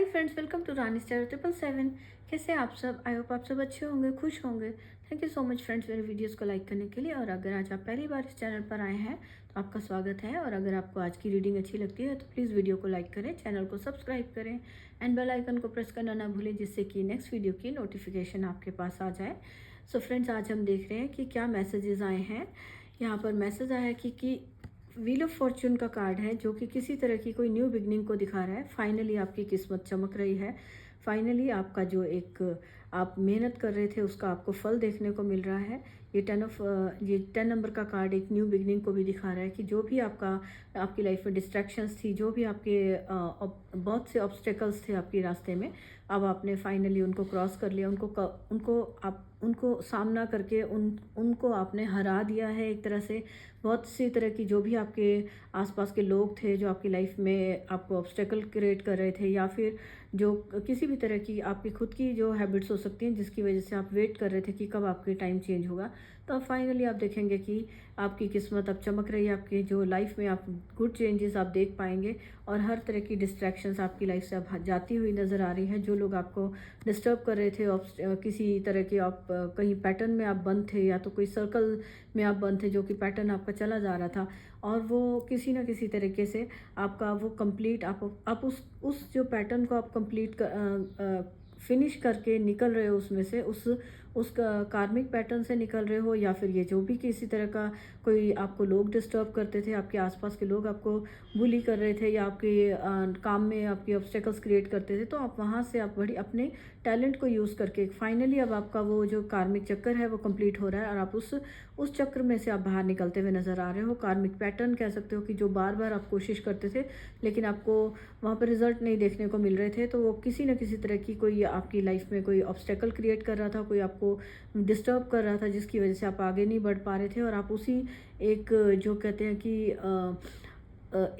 Hi friends, welcome to Rani star 777। कैसे हैं आप सब? आई होप आप सब अच्छे होंगे, खुश होंगे। Thank you so much friends मेरे वीडियोस को लाइक करने के लिए। और अगर आज आप पहली बार इस चैनल पर आए हैं तो आपका स्वागत है। और अगर आपको आज की रीडिंग अच्छी लगती है तो प्लीज़ वीडियो को लाइक करें, चैनल को सब्सक्राइब करें एंड बेल आइकन को प्रेस करना ना भूलें, जिससे कि नेक्स्ट वीडियो की नोटिफिकेशन आपके पास आ जाए। सो फ्रेंड्स, आज हम देख रहे हैं कि क्या मैसेजेस आए हैं। यहाँ पर मैसेज आया है कि व्हील ऑफ फॉर्चून का कार्ड है, जो कि किसी तरह की कोई न्यू बिगनिंग को दिखा रहा है। फाइनली आपकी किस्मत चमक रही है। फाइनली आपका जो एक आप मेहनत कर रहे थे उसका आपको फल देखने को मिल रहा है। ये 10 नंबर का कार्ड एक न्यू बिगनिंग को भी दिखा रहा है कि जो भी आपकी लाइफ में डिस्ट्रैक्शंस थी, जो भी आपके बहुत से ऑब्स्टेकल्स थे आपके रास्ते में, अब आपने फाइनली उनको क्रॉस कर लिया। उनको सामना करके उनको आपने हरा दिया है एक तरह से। बहुत सी तरह की जो भी आपके आसपास के लोग थे, जो आपकी लाइफ में आपको ऑब्स्टेकल क्रिएट कर रहे थे, या फिर जो किसी भी तरह की आपकी खुद की जो हैबिट्स हो सकती हैं जिसकी वजह से आप वेट कर रहे थे कि कब आपकी टाइम चेंज होगा, तो अब फाइनली आप देखेंगे कि आपकी किस्मत अब चमक रही है। आपकी जो लाइफ में आप गुड चेंजेस आप देख पाएंगे और हर तरह की डिस्ट्रैक्शंस आपकी लाइफ से अब जाती हुई नज़र आ रही हैं। जो लोग आपको डिस्टर्ब कर रहे थे, किसी तरह के आप कहीं पैटर्न में आप बंद थे, या तो कोई सर्कल में आप बंद थे जो कि पैटर्न आपका चला जा रहा था, और वो किसी ना किसी तरीके से आपका वो कंप्लीट आप उस जो पैटर्न को आप कंप्लीट फिनिश करके निकल रहे हो, उसमें से उस कार्मिक पैटर्न से निकल रहे हो, या फिर ये जो भी किसी तरह का कोई आपको लोग डिस्टर्ब करते थे, आपके आसपास के लोग आपको बुली कर रहे थे, या आपके काम में आपके ऑब्स्टेकल्स क्रिएट करते थे, तो आप वहाँ से आप बड़ी अपने टैलेंट को यूज़ करके फाइनली अब आपका वो जो कार्मिक चक्कर है वो कंप्लीट हो रहा है, और आप उस चक्र में से आप बाहर निकलते हुए नज़र आ रहे हो। कार्मिक पैटर्न कह सकते हो कि जो बार बार आप कोशिश करते थे लेकिन आपको वहाँ पर रिजल्ट नहीं देखने को मिल रहे थे, तो वो किसी न किसी तरह की कोई आपकी लाइफ में कोई ऑब्स्टेकल क्रिएट कर रहा था, कोई आपको डिस्टर्ब कर रहा था, जिसकी वजह से आप आगे नहीं बढ़ पा रहे थे। और आप उसी एक जो कहते हैं कि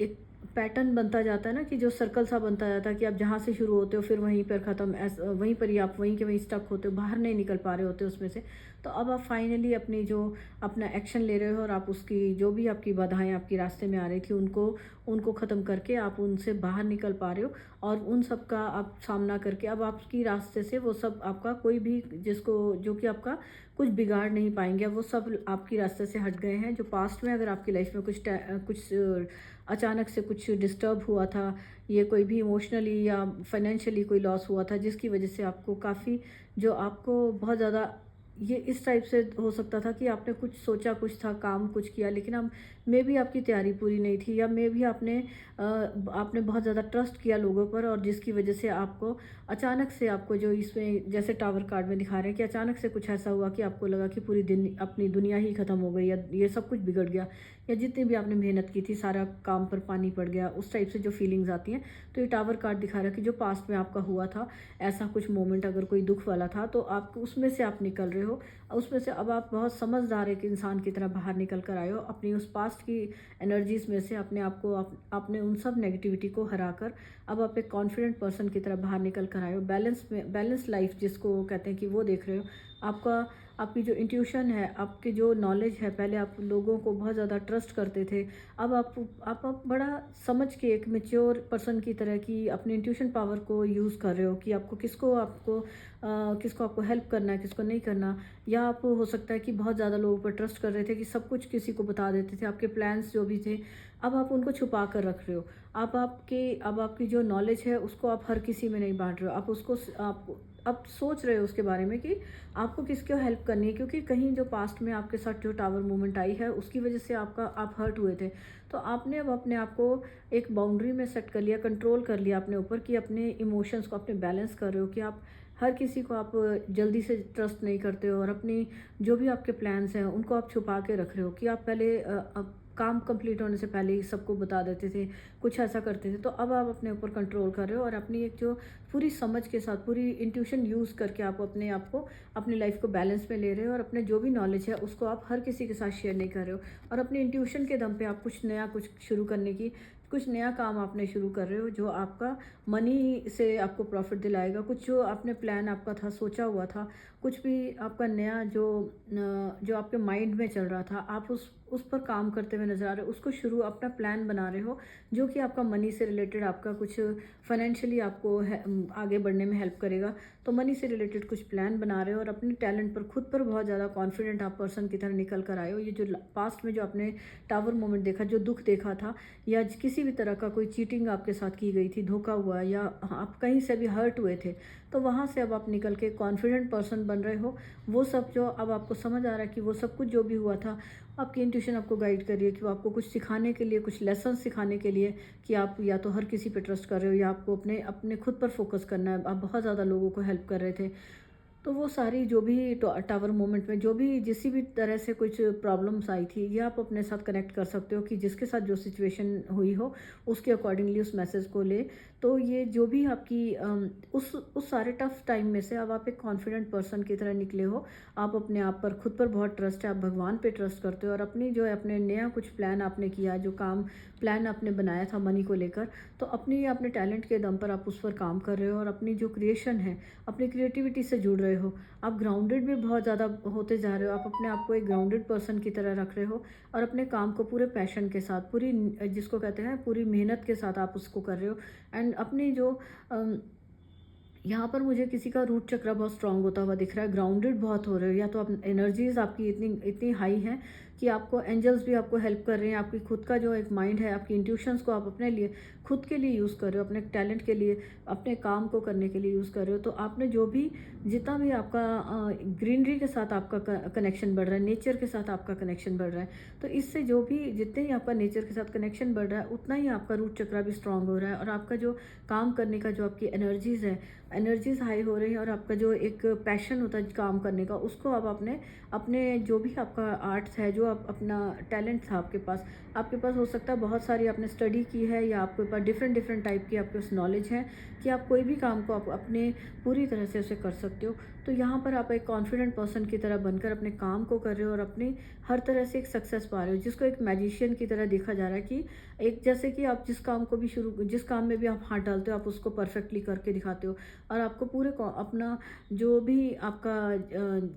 एक पैटर्न बनता जाता है ना, कि जो सर्कल सा बनता जाता है कि आप जहाँ से शुरू होते हो फिर वहीं पर ख़त्म, वहीं पर ही आप वहीं के वहीं स्टक होते हो, बाहर नहीं निकल पा रहे होते उसमें से। तो अब आप फाइनली अपना एक्शन ले रहे हो, और आप उसकी जो भी आपकी बाधाएं आपके रास्ते में आ रही थी उनको ख़त्म करके आप उनसे बाहर निकल पा रहे हो, और उन सब का आप सामना करके अब आपकी रास्ते से वो सब आपका कोई भी जो कि आपका कुछ बिगाड़ नहीं पाएंगे, वो सब आपकी रास्ते से हट गए हैं। जो पास्ट में अगर आपकी लाइफ में कुछ अचानक से कुछ डिस्टर्ब हुआ था, ये कोई भी इमोशनली या फाइनेंशियली कोई लॉस हुआ था, जिसकी वजह से आपको काफ़ी जो आपको बहुत ज़्यादा ये इस टाइप से हो सकता था कि आपने कुछ सोचा, कुछ था, काम कुछ किया, लेकिन अब मे भी आपकी तैयारी पूरी नहीं थी, या मे भी आपने बहुत ज़्यादा ट्रस्ट किया लोगों पर, और जिसकी वजह से आपको अचानक से आपको जो इसमें जैसे टावर कार्ड में दिखा रहे हैं कि अचानक से कुछ ऐसा हुआ कि आपको लगा कि पूरी दिन अपनी दुनिया ही ख़त्म हो गई, या ये सब कुछ बिगड़ गया, या जितनी भी आपने मेहनत की थी सारा काम पर पानी पड़ गया, उस टाइप से जो फीलिंग्स आती हैं। तो ये टावर कार्ड दिखा रहा है कि जो पास्ट में आपका हुआ था ऐसा कुछ मोमेंट, अगर कोई दुख वाला था, तो आप उसमें से आप निकल रहे हो। उसमें से अब आप बहुत समझदार एक इंसान की तरह बाहर निकल कर आए हो, अपनी उस पास्ट की एनर्जीज में से अपने आप को आपने उन सब नेगेटिविटी को हराकर अब आप एक कॉन्फिडेंट पर्सन की तरह बाहर निकल कर आए हो। बैलेंस लाइफ जिसको कहते हैं कि वो देख रहे हो। आपकी जो इंट्यूशन है, आपकी जो नॉलेज है, पहले आप लोगों को बहुत ज़्यादा ट्रस्ट करते थे, अब आप बड़ा समझ के एक मेच्योर पर्सन की तरह की अपनी इंट्यूशन पावर को यूज़ कर रहे हो कि किसको आपको हेल्प करना है, किसको नहीं करना। या आप हो सकता है कि बहुत ज़्यादा लोगों पर ट्रस्ट कर रहे थे कि सब कुछ किसी को बता देते थे, आपके प्लान्स जो भी थे अब आप उनको छुपा कर रख रहे हो। अब आपकी जो नॉलेज है उसको आप हर किसी में नहीं बांट रहे हो, आप सोच रहे हो उसके बारे में कि आपको किसको हेल्प करनी है, क्योंकि कहीं जो पास्ट में आपके साथ जो टावर मूवमेंट आई है उसकी वजह से आप हर्ट हुए थे। तो आपने अब अपने आप को एक बाउंड्री में सेट कर लिया, कंट्रोल कर लिया अपने ऊपर, कि अपने इमोशंस को अपने बैलेंस कर रहे हो, कि आप हर किसी को आप जल्दी से ट्रस्ट नहीं करते हो, और अपनी जो भी आपके प्लान्स हैं उनको आप छुपा के रख रहे हो, कि आप पहले काम कंप्लीट होने से पहले ही सबको बता देते थे, कुछ ऐसा करते थे। तो अब आप अपने ऊपर कंट्रोल कर रहे हो, और अपनी एक जो पूरी समझ के साथ, पूरी इंट्यूशन यूज़ करके आप आप को अपनी लाइफ को बैलेंस में ले रहे हो, और अपने जो भी नॉलेज है उसको आप हर किसी के साथ शेयर नहीं कर रहे हो, और अपनी इंट्यूशन के दम पे आप कुछ शुरू करने की, कुछ नया काम आपने शुरू कर रहे हो जो आपका मनी से आपको प्रॉफिट दिलाएगा। कुछ जो आपने प्लान आपका था, सोचा हुआ था, कुछ भी आपका नया जो आपके माइंड में चल रहा था, आप उस पर काम करते हुए नज़र आ रहे हो, उसको शुरू अपना प्लान बना रहे हो जो कि आपका मनी से रिलेटेड, आपका कुछ फाइनेंशियली आपको आगे बढ़ने में हेल्प करेगा। तो मनी से रिलेटेड कुछ प्लान बना रहे हो और अपने टैलेंट पर, खुद पर बहुत ज़्यादा कॉन्फिडेंट आप पर्सन की तरह निकल कर आए हो। ये जो पास्ट में जो आपने टावर मोमेंट देखा, जो दुख देखा था, या किसी भी तरह का कोई चीटिंग आपके साथ की गई थी, धोखा हुआ, या आप कहीं से भी हर्ट हुए थे, तो वहाँ से अब आप निकल के कॉन्फिडेंट पर्सन बन रहे हो। वो सब जो अब आपको समझ आ रहा है कि वो सब कुछ जो भी हुआ था, आपकी इंट्यूशन आपको गाइड कर रही है कि वो आपको कुछ सिखाने के लिए, कुछ लेसन सिखाने के लिए, कि आप या तो हर किसी पे ट्रस्ट कर रहे हो या आपको अपने अपने खुद पर फोकस करना है। आप बहुत ज़्यादा लोगों को हेल्प कर रहे थे, तो वो सारी जो भी टावर मोमेंट में जो भी जिस भी तरह से कुछ प्रॉब्लम्स आई थी, ये आप अपने साथ कनेक्ट कर सकते हो कि जिसके साथ जो सिचुएशन हुई हो उसके अकॉर्डिंगली उस मैसेज को ले। तो ये जो भी आपकी उस सारे टफ टाइम में से अब आप एक कॉन्फिडेंट पर्सन की तरह निकले हो। आप अपने आप पर, खुद पर बहुत ट्रस्ट है, आप भगवान पे ट्रस्ट करते हो और अपनी जो है अपने नया कुछ प्लान आपने किया, जो काम प्लान आपने बनाया था मनी को लेकर, तो अपनी अपने टैलेंट के दम पर आप उस पर काम कर रहे हो और अपनी जो क्रिएशन है, अपनी क्रिएटिविटी से जुड़ रहे हो। आप ग्राउंडेड भी बहुत ज़्यादा होते जा रहे हो, आप अपने आप को एक ग्राउंडेड पर्सन की तरह रख रहे हो और अपने काम को पूरे पैशन के साथ, पूरी जिसको कहते हैं पूरी मेहनत के साथ आप उसको कर रहे हो। एंड अपनी जो यहाँ पर मुझे किसी का रूट चक्र बहुत स्ट्रांग होता हुआ दिख रहा है, ग्राउंडेड बहुत हो रहे हो, या तो आप एनर्जीज आपकी इतनी इतनी हाई हैं कि आपको एंजल्स भी आपको हेल्प कर रहे हैं। आपकी खुद का जो एक माइंड है, आपकी इंट्यूशंस को आप अपने लिए, खुद के लिए यूज़ कर रहे हो, अपने टैलेंट के लिए, अपने काम को करने के लिए यूज़ कर रहे हो। तो आपने जो भी, जितना भी आपका ग्रीनरी के साथ आपका कनेक्शन बढ़ रहा है, नेचर के साथ आपका कनेक्शन बढ़ रहा है, तो इससे जो भी, जितने ही आपका नेचर के साथ कनेक्शन बढ़ रहा है, उतना ही आपका रूट चक्र भी स्ट्रांग हो रहा है और आपका जो काम करने का, जो आपकी एनर्जीज़ है, एनर्जीज हाई हो रही है और आपका जो एक पैशन होता है काम करने का, उसको आप अपने अपने जो भी आपका आर्ट्स है, जो आप अपना टैलेंट था आपके पास हो सकता है बहुत सारी आपने स्टडी की है या आपके पास डिफरेंट डिफरेंट टाइप की आपके पास नॉलेज है कि आप कोई भी काम को आप अपने पूरी तरह से उसे कर सकते हो। तो यहाँ पर आप एक कॉन्फिडेंट पर्सन की तरह बनकर अपने काम को कर रहे हो और अपनी हर तरह से एक सक्सेस पा रहे हो, जिसको एक मैजिशियन की तरह देखा जा रहा है कि एक, जैसे कि आप जिस काम को भी जिस काम में भी आप हाथ डालते हो, आप उसको परफेक्टली करके दिखाते हो और आपको पूरे अपना जो भी आपका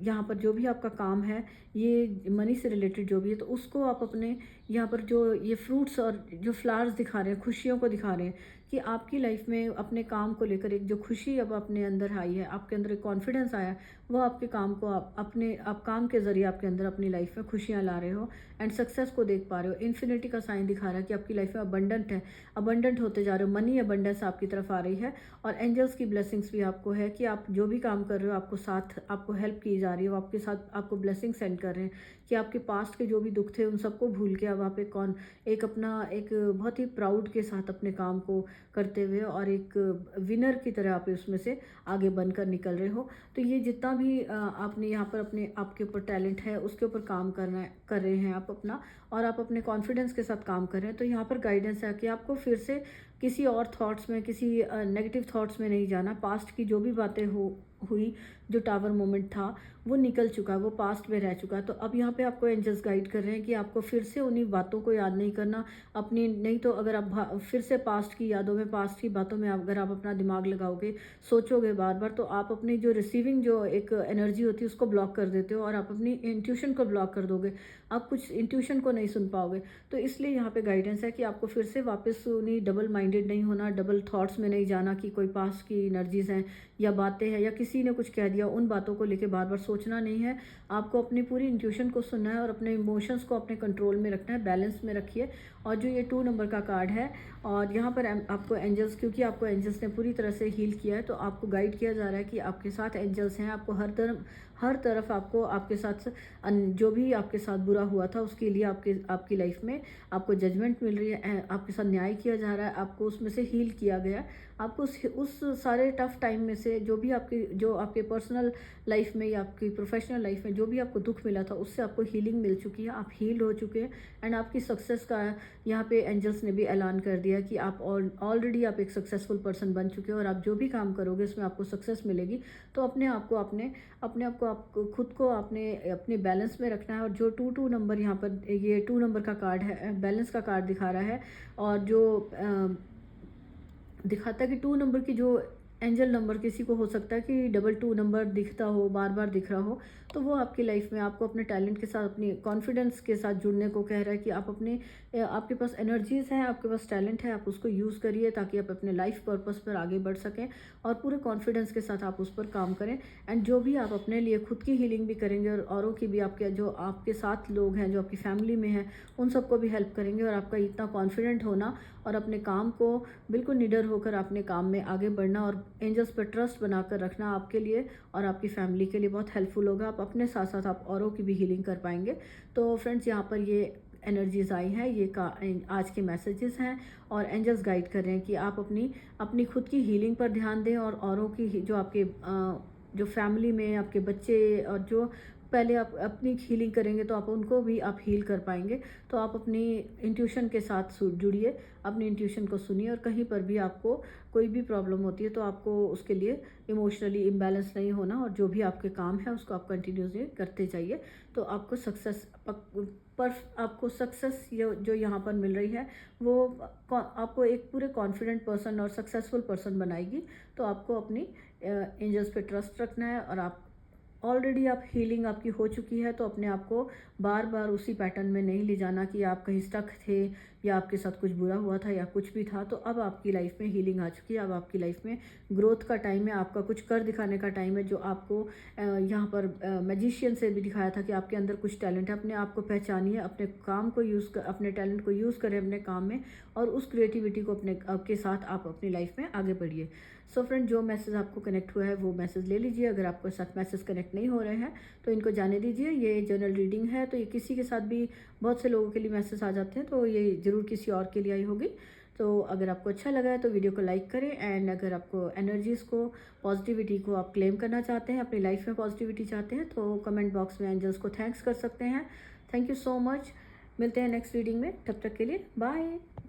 यहाँ पर जो भी आपका काम है, ये मनी से रिलेटेड जो भी है, तो उसको आप अपने यहाँ पर जो ये फ्रूट्स और जो फ्लावर्स दिखा रहे हैं, खुशियों को दिखा रहे हैं कि आपकी लाइफ में अपने काम को लेकर एक जो खुशी अब अपने अंदर आई है, आपके अंदर एक कॉन्फिडेंस आया है, वो आपके काम को आप काम के ज़रिए आपके अंदर अपनी लाइफ में खुशियाँ ला रहे हो एंड सक्सेस को देख पा रहे हो। इन्फिनिटी का साइन दिखा रहा है कि आपकी लाइफ में अबंडेंट है, अबंडेंट होते जा रहे हो, मनी अबंडेंस आपकी तरफ आ रही है और एंजल्स की ब्लेसिंग्स भी आपको है कि आप जो भी काम कर रहे हो, आपको साथ, आपको हेल्प की जा रही है, वो आपके साथ आपको ब्लेसिंग सेंड कर रहे हैं कि आपके पास्ट के जो भी दुख थे उन सबको भूल के अब आप एक अपना एक बहुत ही प्राउड के साथ अपने काम को करते हुए और एक विनर की तरह आप उसमें से आगे बनकर निकल रहे हो। तो ये जितना भी आपने यहाँ पर अपने आपके ऊपर टैलेंट है उसके ऊपर काम कर रहे हैं आप अपना, और आप अपने कॉन्फिडेंस के साथ काम कर रहे हैं। तो यहाँ पर गाइडेंस है कि आपको फिर से किसी और थॉट्स में, किसी नेगेटिव थॉट्स में नहीं जाना। पास्ट की जो भी बातें हुई, जो टावर मोमेंट था वो निकल चुका है, वो पास्ट में रह चुका है। तो अब यहाँ पे आपको एंजल्स गाइड कर रहे हैं कि आपको फिर से उन्हीं बातों को याद नहीं करना अपनी, नहीं तो अगर आप फिर से पास्ट की यादों में, पास्ट की बातों में अगर आप अपना दिमाग लगाओगे, सोचोगे बार बार, तो आप अपनी जो रिसीविंग जो एक एनर्जी होती है उसको ब्लॉक कर देते हो और आप अपनी इंट्यूशन को ब्लॉक कर दोगे, आप कुछ इंट्यूशन को नहीं सुन पाओगे। तो इसलिए यहाँ पे गाइडेंस है कि आपको फिर से वापस उन्हीं डबल माइंडेड नहीं होना, डबल थॉट्स में नहीं जाना कि कोई पास्ट की एनर्जीज हैं या बातें हैं या किसी ने कुछ कह दिया, उन बातों को लेके बार बार सोचना नहीं है। आपको अपनी पूरी इंट्यूशन को सुनना है और अपने इमोशंस को अपने कंट्रोल में रखना है, बैलेंस में रखिए। और जो ये 2 नंबर का कार्ड है, और यहाँ पर आपको एंजल्स, क्योंकि आपको एंजल्स ने पूरी तरह से हील किया है, तो आपको गाइड किया जा रहा है कि आपके साथ एंजल्स हैं। आपको हर तरफ आपको आपके साथ जो भी आपके साथ बुरा हुआ था उसके लिए आपकी लाइफ में आपको जजमेंट मिल रही है, आपके साथ न्याय किया जा रहा है, आपको उसमें से हील किया गया है। आपको उस सारे टफ टाइम में से जो आपके पर्सनल लाइफ में या आपकी प्रोफेशनल लाइफ में जो भी आपको दुख मिला था, उससे आपको हीलिंग मिल चुकी है, आप हील हो चुके हैं। एंड आपकी सक्सेस का यहाँ पे एंजल्स ने भी ऐलान कर दिया कि आप ऑलरेडी आप एक सक्सेसफुल पर्सन बन चुके हो और आप जो भी काम करोगे उसमें आपको सक्सेस मिलेगी। तो अपने आप को आपको खुद को अपने बैलेंस में रखना है। और जो 2 नंबर यहाँ पर, ये 2 नंबर का कार्ड है, बैलेंस का कार्ड दिखा रहा है, और जो दिखाता है कि 2 नंबर की जो एंजल नंबर किसी को हो सकता है कि 22 नंबर दिखता हो, बार बार दिख रहा हो, तो वो आपकी लाइफ में आपको अपने टैलेंट के साथ, अपनी कॉन्फिडेंस के साथ जुड़ने को कह रहा है कि आप अपने आपके पास एनर्जीज हैं, आपके पास टैलेंट है, आप उसको यूज़ करिए ताकि आप अपने लाइफ पर्पस पर आगे बढ़ सकें और पूरे कॉन्फिडेंस के साथ आप उस पर काम करें। एंड जो भी आप अपने लिए खुद की हीलिंग भी करेंगे और औरों की भी, आपके जो आपके साथ लोग हैं, जो आपकी फैमिली में हैं, उन सबको भी हेल्प करेंगे। और आपका इतना कॉन्फिडेंट होना और अपने काम को बिल्कुल निडर होकर अपने काम में आगे बढ़ना और एंजल्स पर ट्रस्ट बनाकर रखना आपके लिए और आपकी फैमिली के लिए बहुत हेल्पफुल होगा। आप अपने साथ साथ आप औरों की भी हीलिंग कर पाएंगे। तो फ्रेंड्स, यहाँ पर ये एनर्जीज आई हैं, ये आज के मैसेजेस हैं और एंजल्स गाइड कर रहे हैं कि आप अपनी अपनी खुद की हीलिंग पर ध्यान दें और औरों की जो आपके जो फैमिली में आपके बच्चे और जो पहले आप अपनी हीलिंग करेंगे तो आप उनको भी आप हील कर पाएंगे। तो आप अपनी इंट्यूशन के साथ जुड़िए, अपनी इंट्यूशन को सुनिए और कहीं पर भी आपको कोई भी प्रॉब्लम होती है तो आपको उसके लिए इमोशनली इम्बैलेंस नहीं होना और जो भी आपके काम है उसको आप कंटिन्यूसली करते जाइए। तो आपको सक्सेस पर आपको सक्सेस जो यहाँ पर मिल रही है वो आपको एक पूरे कॉन्फिडेंट पर्सन और सक्सेसफुल पर्सन बनाएगी। तो आपको अपनी एंजल्स पे ट्रस्ट रखना है और आप ऑलरेडी आप हीलिंग आपकी हो चुकी है, तो अपने आप को बार बार उसी पैटर्न में नहीं ले जाना कि आप कहीं स्टक थे या आपके साथ कुछ बुरा हुआ था या कुछ भी था। तो अब आपकी लाइफ में हीलिंग आ चुकी है, अब आपकी लाइफ में ग्रोथ का टाइम है, आपका कुछ कर दिखाने का टाइम है। जो आपको यहाँ पर मैजिशियन से भी दिखाया था कि आपके अंदर कुछ टैलेंट है, अपने आप को पहचानिए, अपने काम को अपने टैलेंट को यूज़ करें अपने काम में और उस क्रिएटिविटी को अपने के साथ आप अपनी लाइफ में आगे बढ़िए। सो फ्रेंड, जो मैसेज आपको कनेक्ट हुआ है वो मैसेज ले लीजिए। अगर आपके साथ मैसेज कनेक्ट नहीं हो रहे हैं तो इनको जाने दीजिए। ये जनरल रीडिंग है, तो ये किसी के साथ भी, बहुत से लोगों के लिए मैसेज आ जाते हैं, तो ये ज़रूर किसी और के लिए आई होगी। तो अगर आपको अच्छा लगा है तो वीडियो को लाइक करें। एंड अगर आपको एनर्जीज़ को, पॉजिटिविटी को आप क्लेम करना चाहते हैं, अपनी लाइफ में पॉजिटिविटी चाहते हैं, तो कमेंट बॉक्स में एंजल्स को थैंक्स कर सकते हैं। Thank you so much. मिलते हैं नेक्स्ट रीडिंग में, तब तक के लिए बाय।